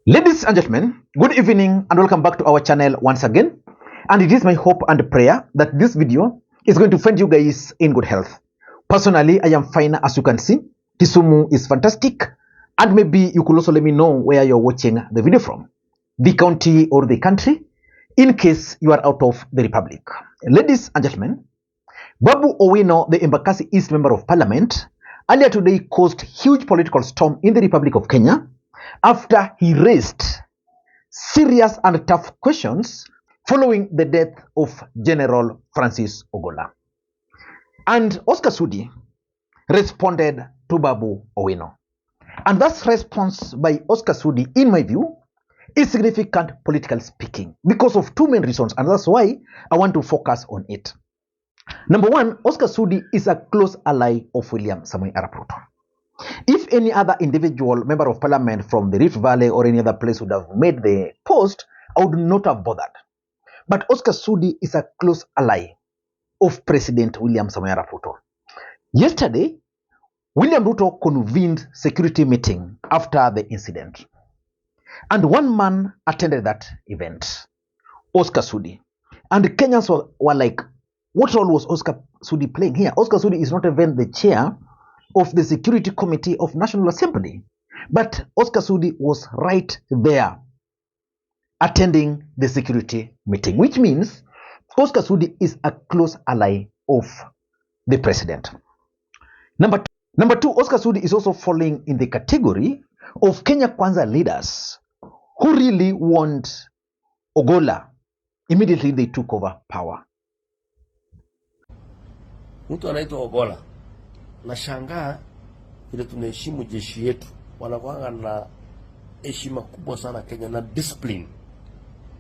Ladies and gentlemen, good evening and welcome back to our channel once again. And it is my hope and prayer that this video is going to find you guys in good health. Personally, I am fine, as you can see. Kisumu is fantastic. And maybe you could also let me know where you're watching the video from, the county or the country, in case you are out of the republic. Ladies and gentlemen, Babu Owino, the Embakasi East Member of Parliament, earlier today caused huge political storm in the Republic of Kenya after he raised serious and tough questions following the death of General Francis Ogolla. And Oscar Sudi responded to Babu Owino. And that response by Oscar Sudi, in my view, is significant politically speaking because of two main reasons, and that's why I want to focus on it. Number one, Oscar Sudi is a close ally of William Samoei Arap Ruto. If any other individual member of parliament from the Rift Valley or any other place would have made the post, I would not have bothered. But Oscar Sudi is a close ally of President William Samoei Arap Ruto. Yesterday, William Ruto convened security meeting after the incident. And one man attended that event, Oscar Sudi. And the Kenyans were like, what role was Oscar Sudi playing here? Oscar Sudi is not even the chair of the Security Committee of National Assembly. But Oscar Sudi was right there attending the security meeting, which means Oscar Sudi is a close ally of the president. Number two, Oscar Sudi is also falling in the category of Kenya Kwanza leaders who really want Ogolla immediately they took over power. Mtu anaitwa Ogolla. Nashangaa vile tunaheshimu jeshi yetu. Wanakuanga na heshima kubwa sana Kenya na discipline.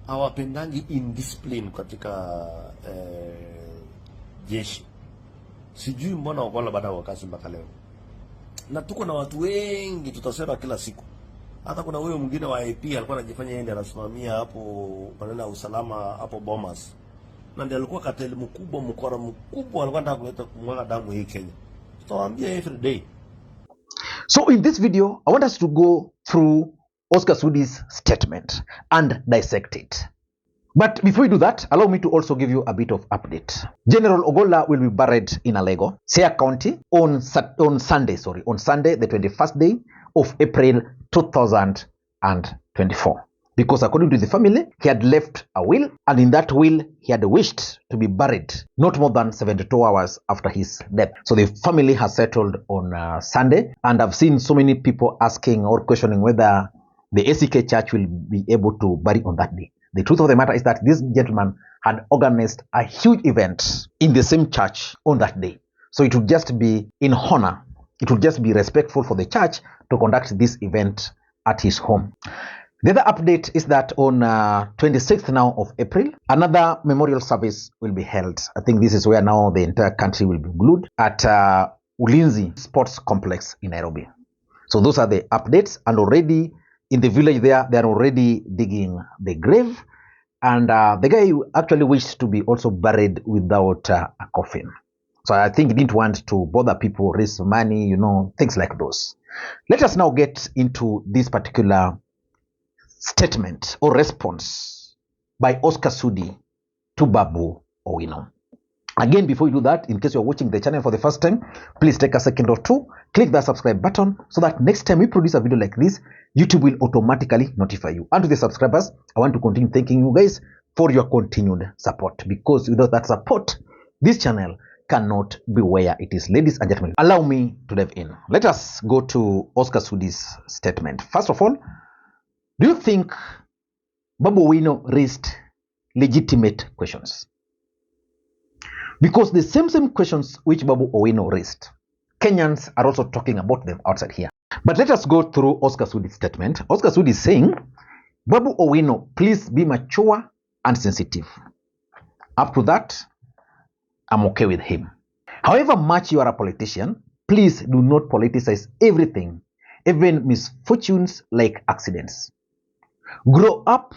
Hawapendangi indiscipline katika jeshi. Sijui mbona Ogolla baada ya kazi mpaka leo. Na tuko na watu wengi tutasema kila siku. Hata kuna huyo mwingine wa AP alikuwa anajifanya yeye ndiye anasimamia hapo maneno ya usalama hapo Bomas. Na ndiye alikuwa kateli mkubwa, mkora mkubwa, alikuwa anataka kuleta kumwaga damu hii Kenya. Tutawaambia every day. So in this video, I want us to go through Oscar Sudi's statement and dissect it. But before we do that, allow me to also give you a bit of update. General Ogolla will be buried in Alego, Siaya County on Sunday, the 21st day of April 2024. Because according to the family, he had left a will, and in that will, he had wished to be buried not more than 72 hours after his death. So the family has settled on Sunday, and I've seen so many people asking or questioning whether the ACK church will be able to bury on that day. The truth of the matter is that this gentleman had organized a huge event in the same church on that day. So it would just be in honor, it would just be respectful for the church to conduct this event at his home. The other update is that on 26th now of April, another memorial service will be held. I think this is where now the entire country will be glued at Ulinzi Sports Complex in Nairobi. So those are the updates, and already in the village there, they are already digging the grave, and the guy actually wished to be also buried without a coffin. So I think he didn't want to bother people, raise money, things like those. Let us now get into this particular statement or response by Oscar Sudi to Babu Owino. Again, before you do that, in case you're watching the channel for the first time, please take a second or two, click that subscribe button so that next time we produce a video like this, YouTube will automatically notify you. And to the subscribers, I want to continue thanking you guys for your continued support, because without that support, this channel cannot be where it is. Ladies and gentlemen, allow me to dive in. Let us go to Oscar Sudi's statement. First of all, do you think Babu Owino raised legitimate questions? Because the same questions which Babu Owino raised, Kenyans are also talking about them outside here. But let us go through Oscar Sudi's statement. Oscar Sudi is saying, Babu Owino, please be mature and sensitive. Up to that, I'm okay with him. However much you are a politician, please do not politicize everything, even misfortunes like accidents. Grow up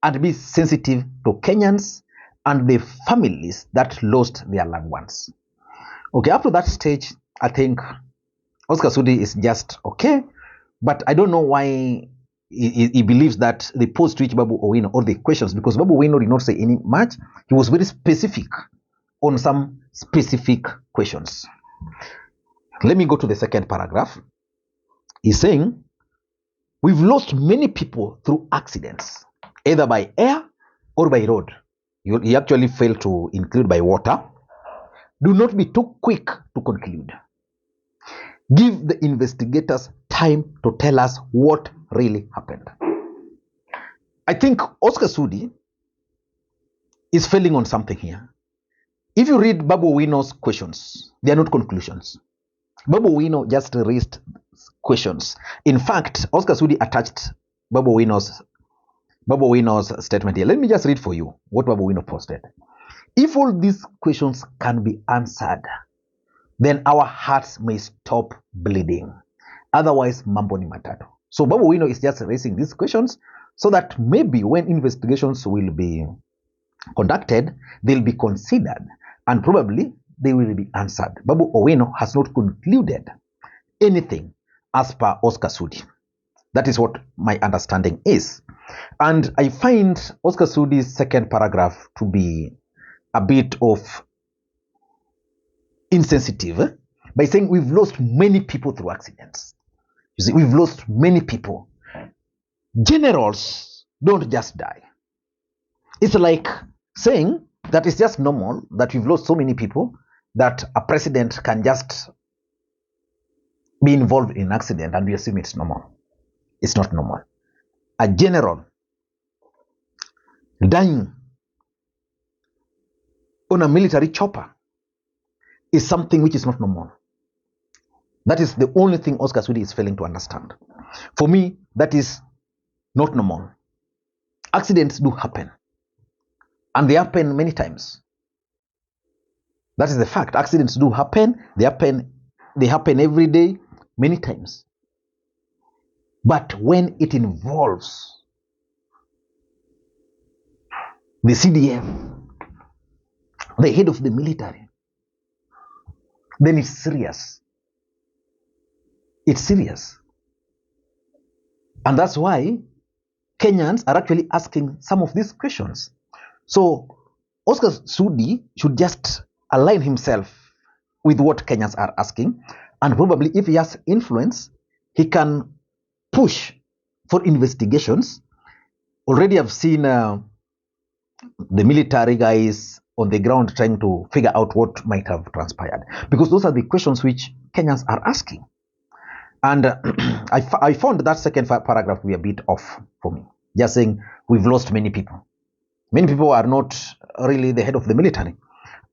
and be sensitive to Kenyans and the families that lost their loved ones. Okay, up to that stage, I think Oscar Sudi is just okay, but I don't know why he believes that the post to which Babu Owino, or the questions, because Babu Owino did not say any much, he was very specific on some specific questions. Let me go to the second paragraph. He's saying, we've lost many people through accidents, either by air or by road. He actually failed to include by water. Do not be too quick to conclude. Give the investigators time to tell us what really happened. I think Oscar Sudi is failing on something here. If you read Babu Owino's questions, they are not conclusions. Babu Owino just raised questions. In fact, Oscar Sudi attached Babu Owino's statement here. Let me just read for you what Babu Owino posted. If all these questions can be answered, then our hearts may stop bleeding. Otherwise, mambo ni matatu. So Babu Owino is just raising these questions so that maybe when investigations will be conducted, they'll be considered and probably they will be answered. Babu Owino has not concluded anything as per Oscar Sudi. That is what my understanding is. And I find Oscar Sudi's second paragraph to be a bit of insensitive by saying we've lost many people through accidents. You see, we've lost many people. Generals don't just die. It's like saying that it's just normal that we've lost so many people that a president can just be involved in an accident and we assume it's normal. It's not normal. A general dying on a military chopper is something which is not normal. That is the only thing Oscar Sudi is failing to understand. For me, that is not normal. Accidents do happen. And they happen many times. That is the fact. Accidents do happen. They happen every day, many times. But when it involves the CDF, the head of the military, then it's serious. It's serious. And that's why Kenyans are actually asking some of these questions. So Oscar Sudi should just align himself with what Kenyans are asking, and probably if he has influence, he can push for investigations. Already I've seen the military guys on the ground trying to figure out what might have transpired, because those are the questions which Kenyans are asking. And I found that second paragraph to be a bit off for me, just saying we've lost many people. Many people are not really the head of the military.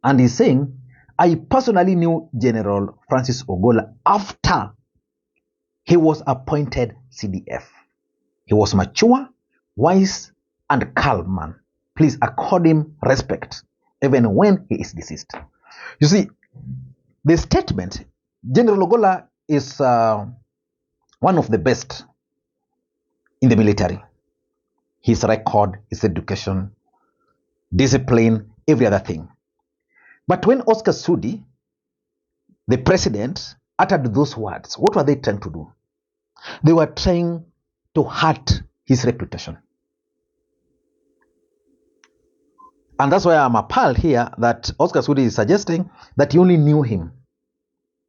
And he's saying, I personally knew General Francis Ogolla after he was appointed CDF. He was mature, wise, and calm man. Please accord him respect, even when he is deceased. You see, the statement, General Ogolla is one of the best in the military. His record, his education, discipline, every other thing. But when Oscar Sudi, the president, uttered those words, what were they trying to do? They were trying to hurt his reputation. And that's why I'm appalled here that Oscar Sudi is suggesting that he only knew him,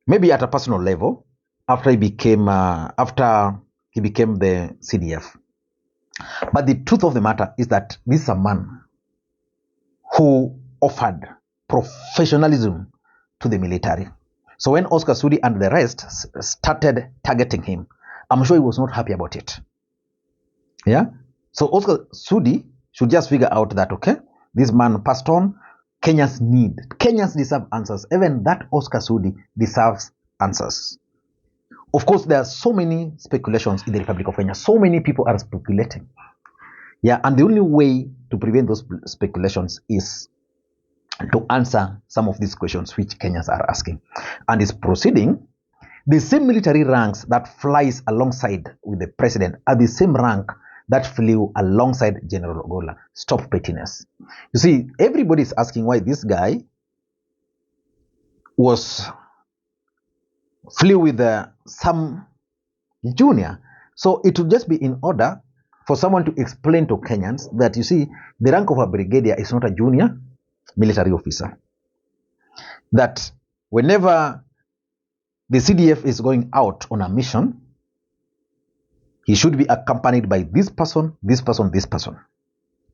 maybe at a personal level, after he became the CDF. But the truth of the matter is that this is a man who offered professionalism to the military. So when Oscar Sudi and the rest started targeting him, I'm sure he was not happy about it. Yeah? So Oscar Sudi should just figure out that, okay, this man passed on. Kenyans deserve answers. Even that Oscar Sudi deserves answers. Of course, there are so many speculations in the Republic of Kenya. So many people are speculating. Yeah, and the only way to prevent those speculations is to answer some of these questions which Kenyans are asking. And is proceeding, the same military ranks that flies alongside with the president are the same rank that flew alongside General Ogolla. Stop pettiness. You see, everybody is asking why this guy flew with some junior, So it would just be in order for someone to explain to Kenyans that, you see, the rank of a brigadier is not a junior military officer. That whenever the CDF is going out on a mission, he should be accompanied by this person, this person, this person.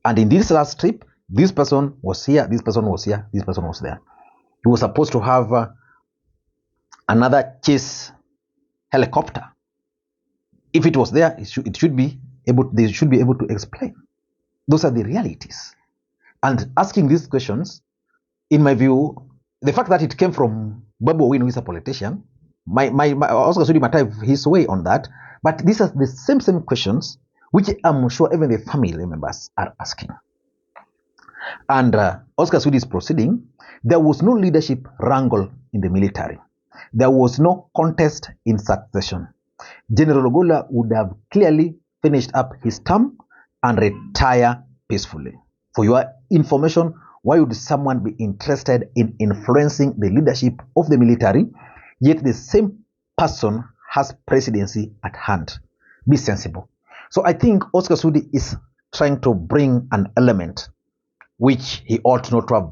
And in this last trip, this person was here, this person was here, this person was there. He was supposed to have another chase helicopter. If it was there, they should be able to explain. Those are the realities. And asking these questions, in my view, the fact that it came from Babu Owino, who is a politician, Oscar Sudi might have his way on that, but these are the same questions which I'm sure even the family members are asking. And Oscar Sudi's proceeding, there was no leadership wrangle in the military. There was no contest in succession. General Ogolla would have clearly finished up his term and retire peacefully. For your information, why would someone be interested in influencing the leadership of the military, yet the same person has presidency at hand? Be sensible. So I think Oscar Sudi is trying to bring an element which he ought not to have,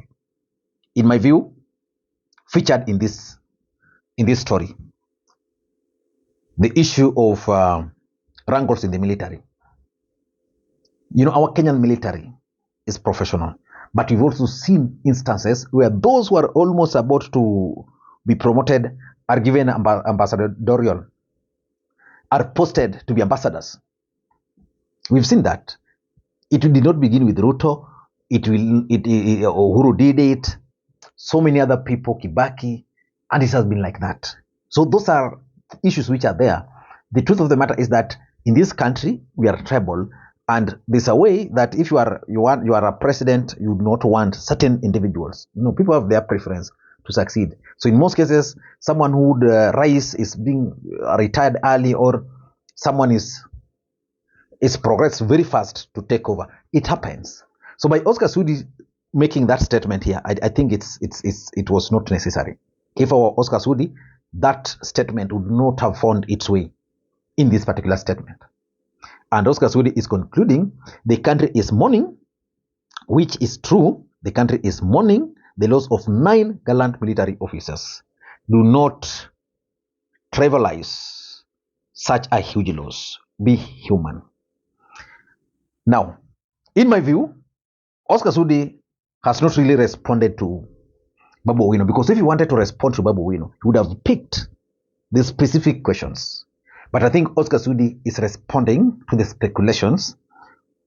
in my view, featured in this story. The issue of wrangles in the military. You know, our Kenyan military is professional, but we've also seen instances where those who are almost about to be promoted are given ambassadorial, are posted to be ambassadors. We've seen that. It did not begin with Ruto. Uhuru did it. So many other people, Kibaki, and it has been like that. So those are issues which are there. The truth of the matter is that in this country we are tribal, and there's a way that if you are a president, you do not want certain individuals. You know, people have their preference to succeed. So in most cases, someone who would rise is being retired early, or someone is progressed very fast to take over. It happens. So by Oscar Sudi making that statement here, I think it was not necessary. If I were Oscar Sudi, that statement would not have found its way in this particular statement. And Oscar Sudi is concluding the country is mourning, which is true. The country is mourning the loss of 9 gallant military officers. Do not trivialize such a huge loss. Be human. Now, in my view, Oscar Sudi has not really responded to Babu Owino, because if he wanted to respond to Babu Owino, he would have picked the specific questions. But I think Oscar Sudi is responding to the speculations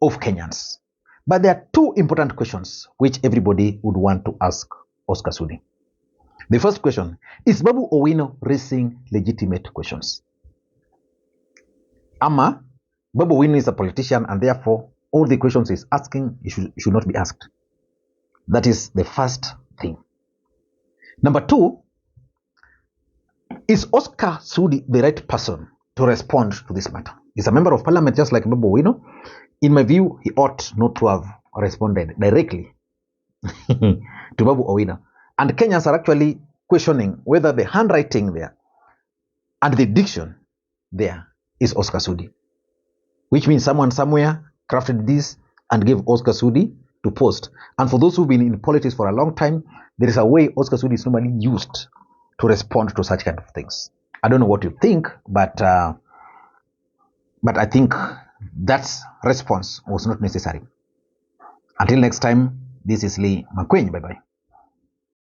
of Kenyans. But there are 2 important questions which everybody would want to ask Oscar Sudi. The first question, is Babu Owino raising legitimate questions? Ama, Babu Owino is a politician, and therefore all the questions he's asking should not be asked. That is the first thing. Number 2, is Oscar Sudi the right person to respond to this matter? He's a member of parliament just like Babu Owino. In my view, he ought not to have responded directly to Babu Owino. And Kenyans are actually questioning whether the handwriting there and the diction there is Oscar Sudi, which means someone somewhere crafted this and gave Oscar Sudi to post. And for those who've been in politics for a long time, there is a way Oscar Sudi is normally used to respond to such kind of things. I don't know what you think, but I think that response was not necessary. Until next time, this is Makwiny. Bye-bye.